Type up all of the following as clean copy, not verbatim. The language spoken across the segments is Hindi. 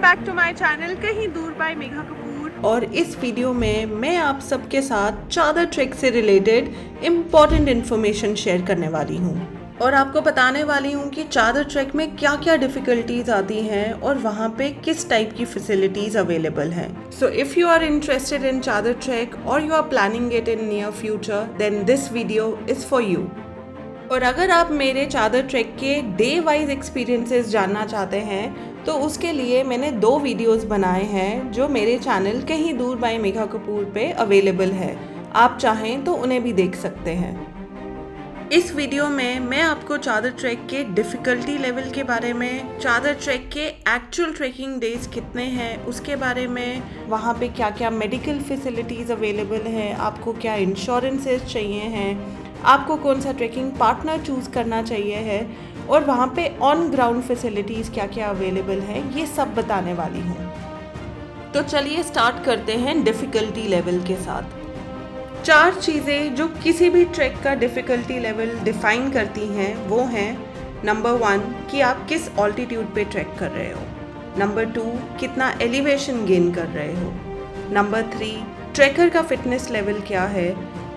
बैक टू माय चैनल कहीं दूर बाय मेघा कपूर। और इस वीडियो में मैं आप सबके साथ चादर ट्रैक से रिलेटेड इम्पॉर्टेंट इन्फॉर्मेशन शेयर करने वाली हूँ और आपको बताने वाली हूँ कि चादर ट्रैक में क्या क्या डिफ़िकल्टीज आती हैं और वहाँ पे किस टाइप की फैसिलिटीज़ अवेलेबल हैं। So if you are interested in Chadar trek और you are planning it in near future then this video is for you. और अगर आप मेरे चादर ट्रैक के डे वाइज एक्सपीरियंसेस जानना चाहते हैं तो उसके लिए मैंने 2 वीडियोस बनाए हैं जो मेरे चैनल कहीं दूर बाय मेघा कपूर पे अवेलेबल है। आप चाहें तो उन्हें भी देख सकते हैं। इस वीडियो में मैं आपको चादर ट्रैक के डिफ़िकल्टी लेवल के बारे में, चादर ट्रैक के एक्चुअल ट्रैकिंग डेज कितने हैं उसके बारे में, वहाँ पे क्या क्या मेडिकल फैसिलिटीज़ अवेलेबल हैं, आपको क्या इंश्योरेंसेस चाहिए हैं, आपको कौन सा ट्रैकिंग पार्टनर चूज़ करना चाहिए है और वहाँ पे ऑन ग्राउंड फैसिलिटीज़ क्या क्या अवेलेबल हैं, ये सब बताने वाली हूँ। तो चलिए स्टार्ट करते हैं डिफ़िकल्टी लेवल के साथ। 4 चीज़ें जो किसी भी ट्रैक का डिफ़िकल्टी लेवल डिफ़ाइन करती हैं वो हैं नंबर 1 कि आप किस ऑल्टीट्यूड पे ट्रैक कर रहे हो, नंबर 2 कितना एलिवेशन गेन कर रहे हो, नंबर 3 ट्रैकर का फिटनेस लेवल क्या है,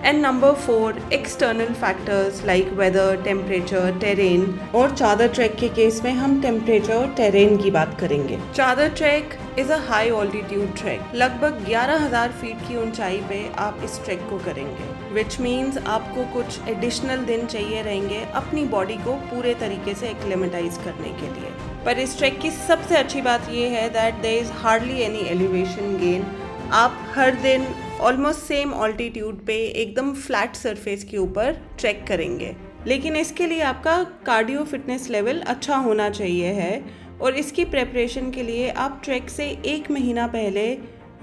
and number 4 external factors like weather, temperature, terrain. और चादर ट्रैक के केस में हम टेम्परेचर और टेरेन की बात करेंगे। चादर track is a high altitude track. लगभग 11,000 फीट की ऊंचाई पे आप इस ट्रैक को करेंगे, विच मीन्स आपको कुछ एडिशनल दिन चाहिए रहेंगे अपनी बॉडी को पूरे तरीके से एक्लेमेटाइज करने के लिए। पर इस ट्रैक की सबसे अच्छी बात यह है that there is hardly any elevation gain. आप हर दिन ऑलमोस्ट सेम ऑल्टीट्यूड पे एकदम फ्लैट सरफेस के ऊपर ट्रैक करेंगे, लेकिन इसके लिए आपका कार्डियो फिटनेस लेवल अच्छा होना चाहिए है और इसकी प्रेपरेशन के लिए आप ट्रैक से 1 महीना पहले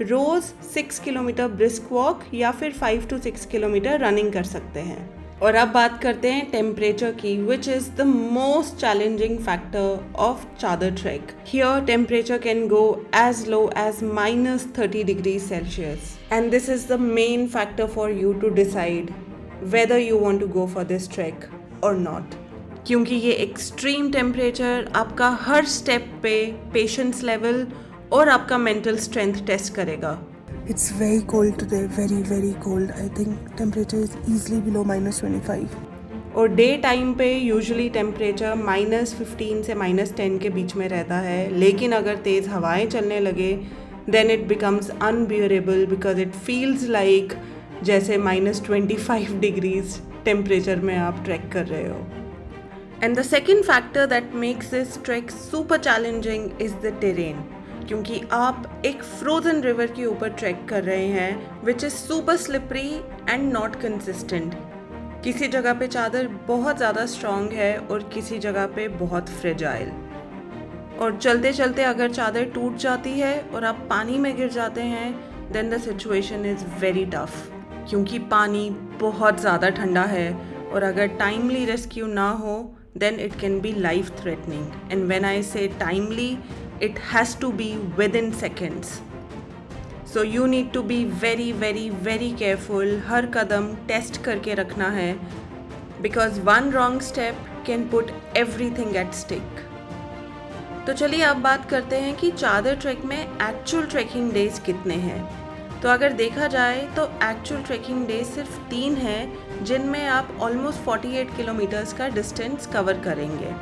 रोज़ 6 किलोमीटर ब्रिस्क वॉक या फिर 5 to 6 किलोमीटर रनिंग कर सकते हैं। और अब बात करते हैं टेम्परेचर की, which is the most challenging factor of Chadar trek. Here temperature can go as low as -30 degrees Celsius and this is the main factor for you to decide whether you want to go for this trek or not, क्योंकि ये एक्सट्रीम टेम्परेचर आपका हर स्टेप पे पेशेंस लेवल और आपका मेंटल स्ट्रेंथ टेस्ट करेगा। It's very cold today, very cold. I think temperature is easily below -25. और डे टाइम पे यूजुअली टेम्परेचर -15 से -10 के बीच में रहता है, लेकिन अगर तेज़ हवाएं चलने लगे then it becomes unbearable because it feels like जैसे -25 डिग्रीज टेम्परेचर में आप ट्रैक कर रहे हो। And the second factor that makes this track super challenging is the terrain, क्योंकि आप एक फ्रोजन रिवर के ऊपर ट्रैक कर रहे हैं which is super slippery and not consistent. किसी जगह पे चादर बहुत ज़्यादा स्ट्रॉन्ग है और किसी जगह पे बहुत फ्रेजाइल, और चलते चलते अगर चादर टूट जाती है और आप पानी में गिर जाते हैं then the situation is very tough, क्योंकि पानी बहुत ज़्यादा ठंडा है और अगर टाइमली रेस्क्यू ना हो then it can be life threatening. And when I say timely, it has to be within seconds. So you need to be very careful. हर कदम टेस्ट करके रखना है because one wrong step can put everything at stake. तो चलिए अब बात करते हैं कि चादर ट्रैक में एक्चुअल ट्रैकिंग डेज कितने हैं। तो अगर देखा जाए तो एक्चुअल ट्रैकिंग डेज सिर्फ 3 हैं जिनमें आप ऑलमोस्ट 48 किलोमीटर्स का डिस्टेंस कवर करेंगे।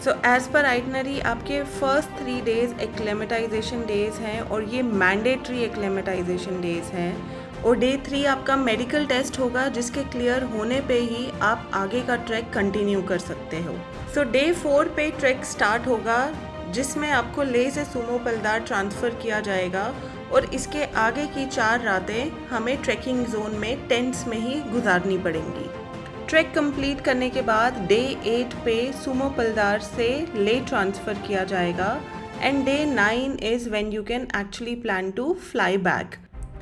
सो एज़ पर आइटनरी आपके फर्स्ट 3 डेज़ एक्लेमेटाइजेशन डेज़ हैं और ये मैंडेटरी एक्लेमेटाइजेशन डेज़ हैं, और डे 3 आपका मेडिकल टेस्ट होगा जिसके क्लियर होने पे ही आप आगे का ट्रैक कंटिन्यू कर सकते हो। सो डे 4 पे ट्रैक स्टार्ट होगा जिसमें आपको लेह से सुमो पलदार ट्रांसफ़र किया जाएगा और इसके आगे की 4 रातें हमें ट्रैकिंग जोन में टेंट्स में ही गुजारनी पड़ेंगी। ट्रैक कंप्लीट करने के बाद डे 8 पे सुमो पलदार से ले ट्रांसफ़र किया जाएगा and day 9 is when you can actually plan to fly back.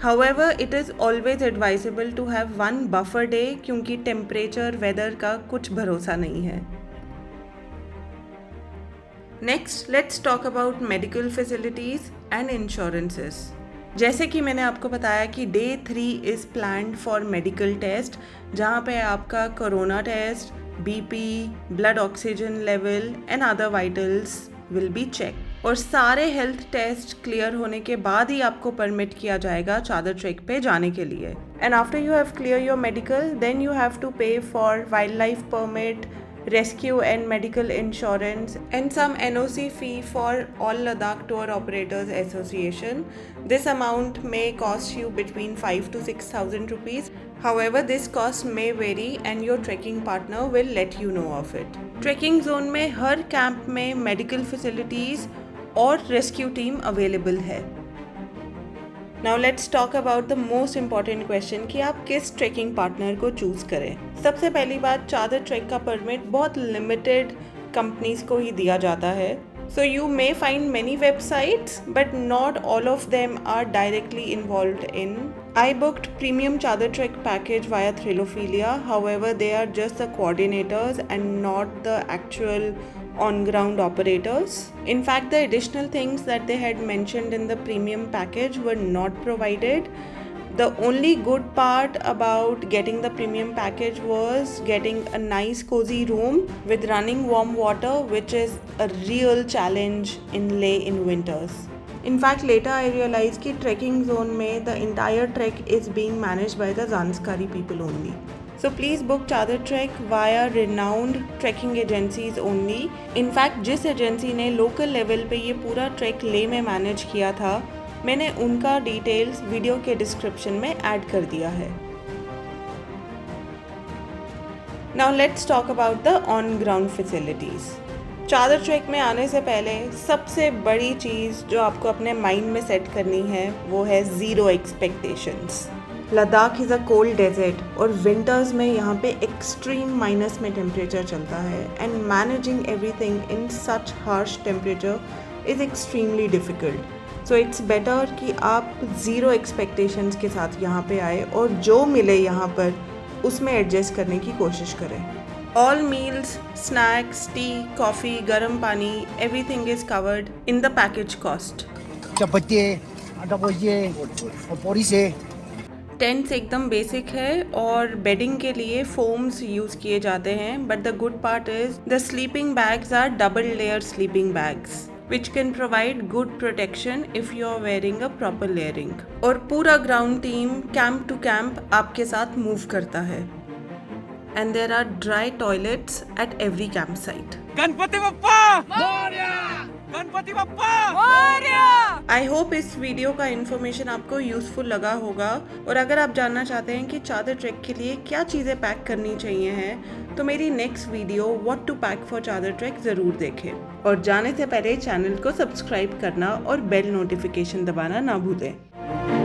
However it is always advisable to have 1 buffer day, क्योंकि टेम्परेचर वेदर का कुछ भरोसा नहीं है। Next let's talk about medical facilities and insurances. जैसे कि मैंने आपको बताया कि day 3 is planned for medical test, जहाँ पे आपका corona test, BP, blood oxygen level and other vitals will be check. और सारे हेल्थ टेस्ट क्लियर होने के बाद ही आपको परमिट किया जाएगा चादर ट्रैक पे जाने के लिए। And after you have clear your medical, then you have to pay for wildlife permit, rescue and medical insurance, and some NOC fee for All Ladakh Tour Operators Association. This amount may cost you between 5 to 6,000 rupees. However, this cost may vary and your trekking partner will let you know of it. Trekking zone में हर कैंप में medical facilities और rescue team available है। Now let's talk about the most important question कि आप किस ट्रैकिंग पार्टनर को चूज़ करें। सबसे पहली बात, चादर ट्रैक का परमिट बहुत लिमिटेड कंपनीज को ही दिया जाता है। So you may find many websites, but not all of them are directly involved in. I booked premium Chadar Trek package via Thrilophilia. However, they are just the coordinators and not the actual on-ground operators. In fact, the additional things that they had mentioned in the premium package were not provided. The only good part about getting the premium package was getting a nice cozy room with running warm water, which is a real challenge in Leh in winters. In fact, later I realized कि trekking zone में the entire trek is being managed by the Zanskari people only. So please book Chadar Trek via renowned trekking agencies only. In fact, जिस एजेंसी ने local level पे ये पूरा ट्रैक ले में मैनेज किया था, मैंने उनका डिटेल्स वीडियो के डिस्क्रिप्शन में ऐड कर दिया है। Now let's talk about the on ground facilities. चादर ट्रैक में आने से पहले सबसे बड़ी चीज़ जो आपको अपने माइंड में सेट करनी है वो है zero expectations. Ladakh is a cold desert और विंटर्स में यहाँ पे एक्सट्रीम माइनस में टेम्परेचर चलता है and managing everything in such harsh temperature is extremely difficult. So it's better कि आप ज़ीरो एक्सपेक्टेशंस के साथ यहाँ पे आए और जो मिले यहाँ पर उसमें एडजस्ट करने की कोशिश करें। All meals, snacks, T, coffee, गर्म पानी, everything is covered in the package cost. Tents एकदम बेसिक है और बेडिंग के लिए फोम्स यूज़ किए जाते हैं, but the good part is the sleeping bags are double layer sleeping bags which can provide good protection if you are wearing a proper layering. और पूरा ground team camp two camp आपके साथ मूव करता है and there are dry toilets at every campsite. Ganpati Bappa Morya! Ganpati Bappa Morya! I hope इस वीडियो का इन्फॉर्मेशन आपको यूजफुल लगा होगा और अगर आप जानना चाहते हैं कि चादर ट्रैक के लिए क्या चीज़ें पैक करनी चाहिए हैं तो मेरी next video what to pack for Chadar trek ज़रूर देखें और जाने से पहले चैनल को सब्सक्राइब करना और बेल नोटिफिकेशन दबाना ना भूलें।